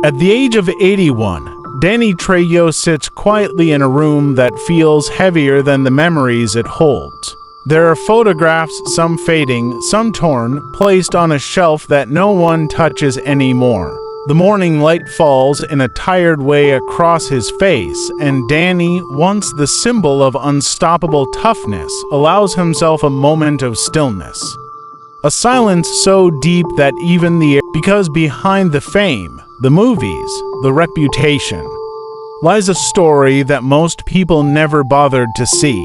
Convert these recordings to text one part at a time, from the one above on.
At the age of 81, Danny Trejo sits quietly in a room that feels heavier than the memories it holds. There are photographs, some fading, some torn, placed on a shelf that no one touches anymore. The morning light falls in a tired way across his face, and Danny, once the symbol of unstoppable toughness, allows himself a moment of stillness. A silence so deep that even the air, because behind the fame, the movies, the reputation, lies a story that most people never bothered to see.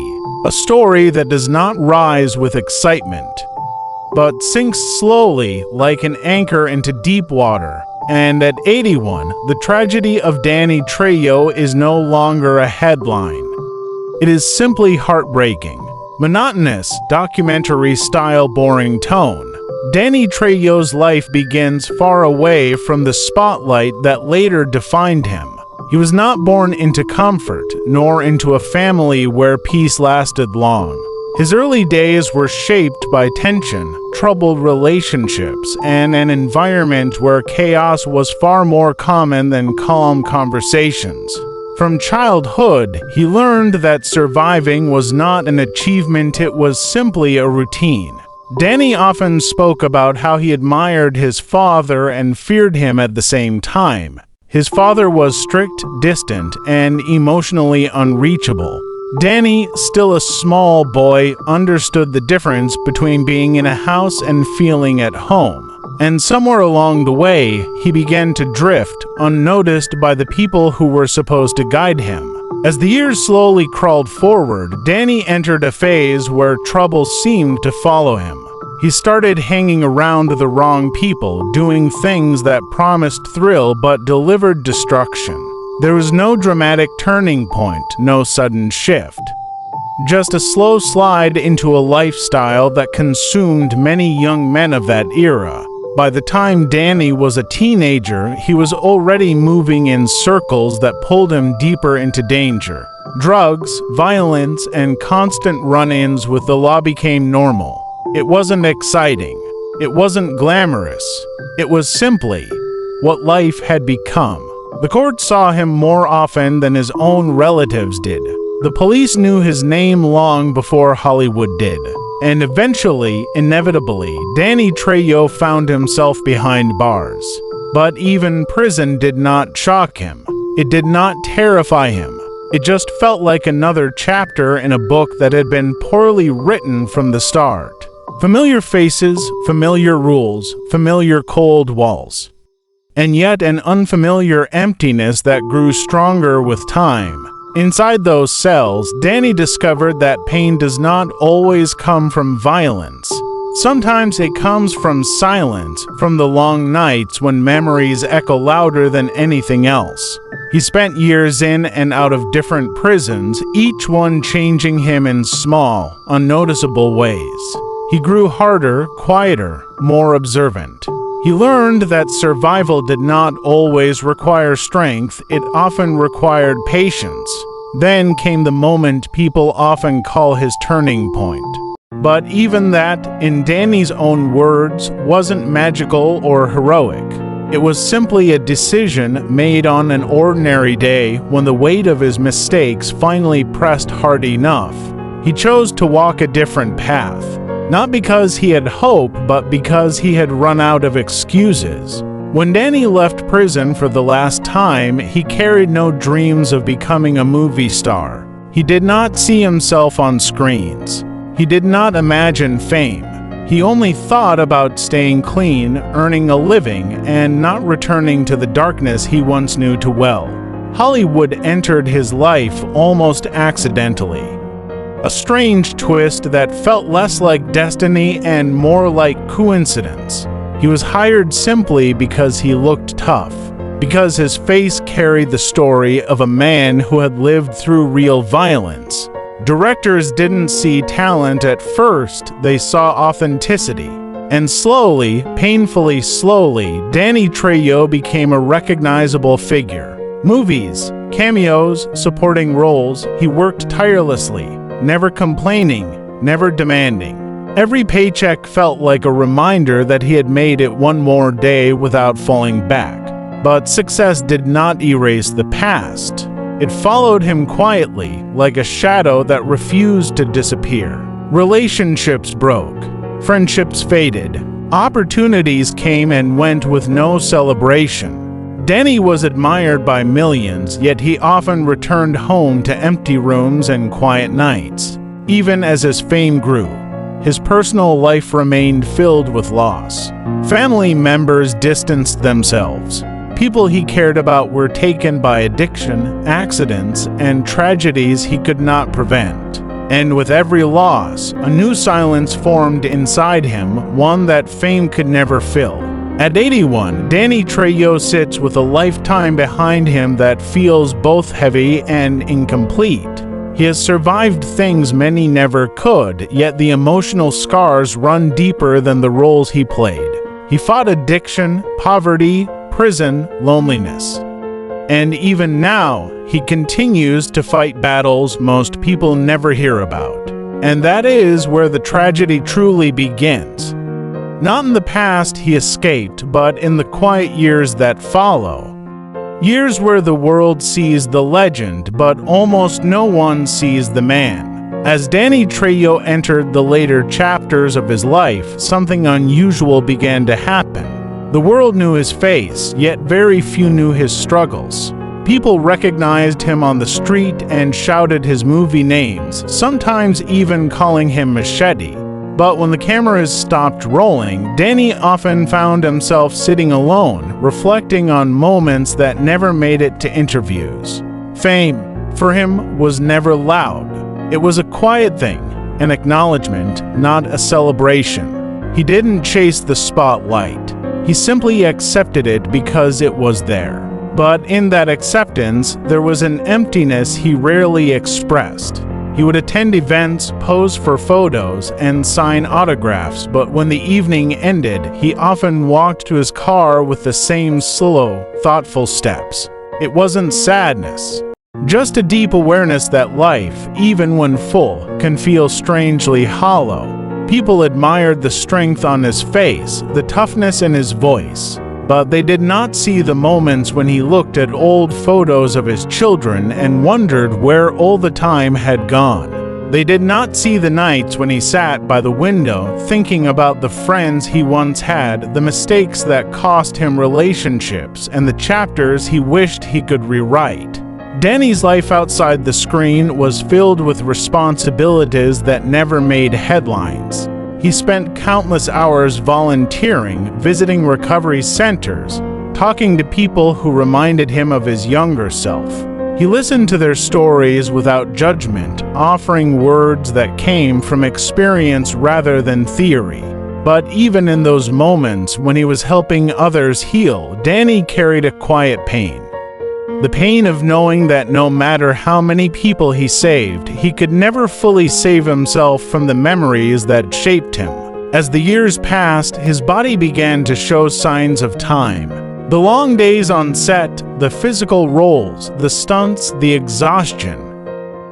A story that does not rise with excitement, but sinks slowly like an anchor into deep water. And at 81, the tragedy of Danny Trejo is no longer a headline. It is simply heartbreaking. Monotonous, documentary-style boring tone. Danny Trejo's life begins far away from the spotlight that later defined him. He was not born into comfort, nor into a family where peace lasted long. His early days were shaped by tension, troubled relationships, and an environment where chaos was far more common than calm conversations. From childhood, he learned that surviving was not an achievement, it was simply a routine. Danny often spoke about how he admired his father and feared him at the same time. His father was strict, distant, and emotionally unreachable. Danny, still a small boy, understood the difference between being in a house and feeling at home. And somewhere along the way, he began to drift, unnoticed by the people who were supposed to guide him. As the years slowly crawled forward, Danny entered a phase where trouble seemed to follow him. He started hanging around the wrong people, doing things that promised thrill but delivered destruction. There was no dramatic turning point, no sudden shift. Just a slow slide into a lifestyle that consumed many young men of that era. By the time Danny was a teenager, he was already moving in circles that pulled him deeper into danger. Drugs, violence, and constant run-ins with the law became normal. It wasn't exciting. It wasn't glamorous. It was simply what life had become. The court saw him more often than his own relatives did. The police knew his name long before Hollywood did. And eventually, inevitably, Danny Trejo found himself behind bars. But even prison did not shock him. It did not terrify him. It just felt like another chapter in a book that had been poorly written from the start. Familiar faces, familiar rules, familiar cold walls. And yet an unfamiliar emptiness that grew stronger with time. Inside those cells, Danny discovered that pain does not always come from violence. Sometimes it comes from silence, from the long nights when memories echo louder than anything else. He spent years in and out of different prisons, each one changing him in small, unnoticeable ways. He grew harder, quieter, more observant. He learned that survival did not always require strength, it often required patience. Then came the moment people often call his turning point. But even that, in Danny's own words, wasn't magical or heroic. It was simply a decision made on an ordinary day when the weight of his mistakes finally pressed hard enough. He chose to walk a different path. Not because he had hope, but because he had run out of excuses. When Danny left prison for the last time, he carried no dreams of becoming a movie star. He did not see himself on screens. He did not imagine fame. He only thought about staying clean, earning a living, and not returning to the darkness he once knew too well. Hollywood entered his life almost accidentally. A strange twist that felt less like destiny and more like coincidence. He was hired simply because he looked tough, because his face carried the story of a man who had lived through real violence. Directors didn't see talent at first, they saw authenticity. And slowly, painfully slowly, Danny Trejo became a recognizable figure. Movies, cameos, supporting roles, he worked tirelessly. Never complaining, never demanding. Every paycheck felt like a reminder that he had made it one more day without falling back. But success did not erase the past. It followed him quietly, like a shadow that refused to disappear. Relationships broke. Friendships faded. Opportunities came and went with no celebration. Danny was admired by millions, yet he often returned home to empty rooms and quiet nights. Even as his fame grew, his personal life remained filled with loss. Family members distanced themselves. People he cared about were taken by addiction, accidents, and tragedies he could not prevent. And with every loss, a new silence formed inside him, one that fame could never fill. At 81, Danny Trejo sits with a lifetime behind him that feels both heavy and incomplete. He has survived things many never could, yet the emotional scars run deeper than the roles he played. He fought addiction, poverty, prison, loneliness. And even now, he continues to fight battles most people never hear about. And that is where the tragedy truly begins. Not in the past he escaped, but in the quiet years that follow. Years where the world sees the legend, but almost no one sees the man. As Danny Trejo entered the later chapters of his life, something unusual began to happen. The world knew his face, yet very few knew his struggles. People recognized him on the street and shouted his movie names, sometimes even calling him Machete. But when the cameras stopped rolling, Danny often found himself sitting alone, reflecting on moments that never made it to interviews. Fame, for him, was never loud. It was a quiet thing, an acknowledgement, not a celebration. He didn't chase the spotlight. He simply accepted it because it was there. But in that acceptance, there was an emptiness he rarely expressed. He would attend events, pose for photos, and sign autographs, but when the evening ended, he often walked to his car with the same slow, thoughtful steps. It wasn't sadness, just a deep awareness that life, even when full, can feel strangely hollow. People admired the strength on his face, the toughness in his voice, but they did not see the moments when he looked at old photos of his children and wondered where all the time had gone. They did not see the nights when he sat by the window thinking about the friends he once had, the mistakes that cost him relationships, and the chapters he wished he could rewrite. Danny's life outside the screen was filled with responsibilities that never made headlines. He spent countless hours volunteering, visiting recovery centers, talking to people who reminded him of his younger self. He listened to their stories without judgment, offering words that came from experience rather than theory. But even in those moments when he was helping others heal, Danny carried a quiet pain. The pain of knowing that no matter how many people he saved, he could never fully save himself from the memories that shaped him. As the years passed, his body began to show signs of time. The long days on set, the physical roles, the stunts, the exhaustion.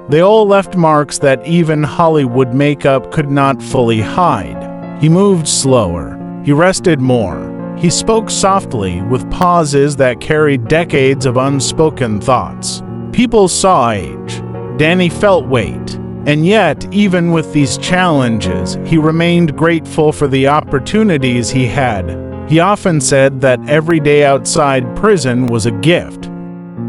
They all left marks that even Hollywood makeup could not fully hide. He moved slower. He rested more. He spoke softly, with pauses that carried decades of unspoken thoughts. People saw age. Danny felt weight. And yet, even with these challenges, he remained grateful for the opportunities he had. He often said that every day outside prison was a gift.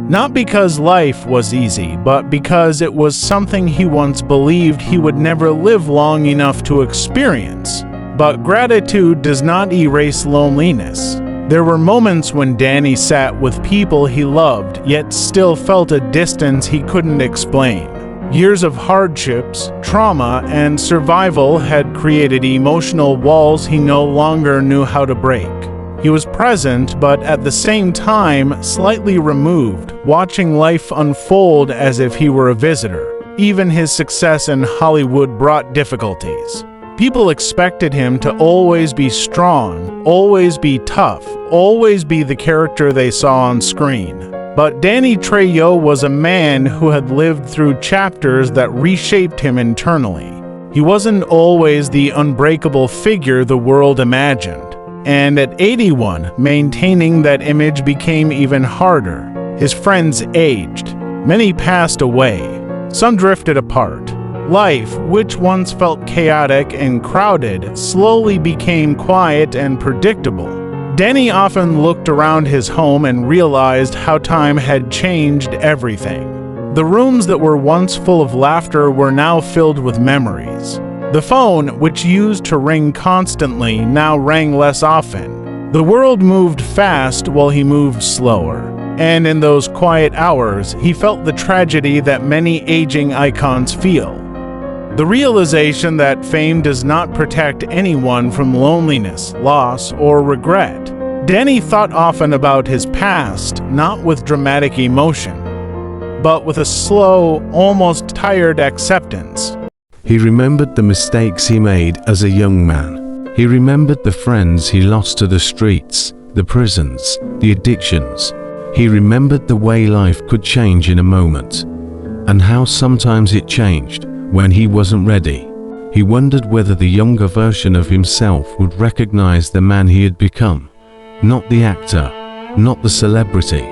Not because life was easy, but because it was something he once believed he would never live long enough to experience. But gratitude does not erase loneliness. There were moments when Danny sat with people he loved, yet still felt a distance he couldn't explain. Years of hardships, trauma, and survival had created emotional walls he no longer knew how to break. He was present, but at the same time, slightly removed, watching life unfold as if he were a visitor. Even his success in Hollywood brought difficulties. People expected him to always be strong, always be tough, always be the character they saw on screen. But Danny Trejo was a man who had lived through chapters that reshaped him internally. He wasn't always the unbreakable figure the world imagined. And at 81, maintaining that image became even harder. His friends aged. Many passed away. Some drifted apart. Life, which once felt chaotic and crowded, slowly became quiet and predictable. Danny often looked around his home and realized how time had changed everything. The rooms that were once full of laughter were now filled with memories. The phone, which used to ring constantly, now rang less often. The world moved fast while he moved slower. And in those quiet hours, he felt the tragedy that many aging icons feel. The realization that fame does not protect anyone from loneliness, loss, or regret. Danny thought often about his past, not with dramatic emotion, but with a slow, almost tired acceptance. He remembered the mistakes he made as a young man. He remembered the friends he lost to the streets, the prisons, the addictions. He remembered the way life could change in a moment, and how sometimes it changed when he wasn't ready. He wondered whether the younger version of himself would recognize the man he had become. Not the actor, not the celebrity,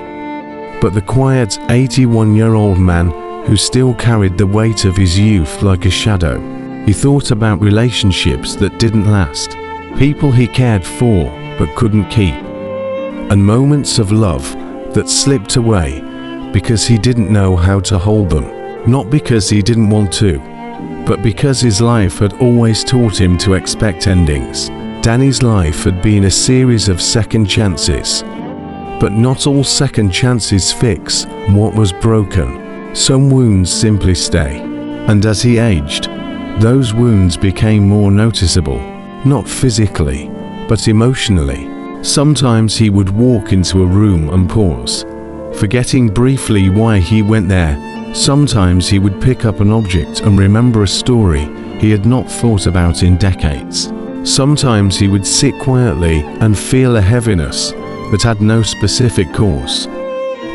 but the quiet 81-year-old man who still carried the weight of his youth like a shadow. He thought about relationships that didn't last, people he cared for but couldn't keep, and moments of love that slipped away because he didn't know how to hold them. Not because he didn't want to, but because his life had always taught him to expect endings. Danny's life had been a series of second chances, but not all second chances fix what was broken. Some wounds simply stay, and as he aged, those wounds became more noticeable, not physically, but emotionally. Sometimes he would walk into a room and pause, forgetting briefly why he went there. Sometimes he would pick up an object and remember a story he had not thought about in decades. Sometimes he would sit quietly and feel a heaviness that had no specific cause.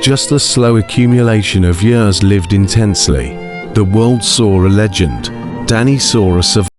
Just a slow accumulation of years lived intensely. The world saw a legend. Danny saw a survivor.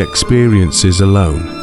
Experiences alone.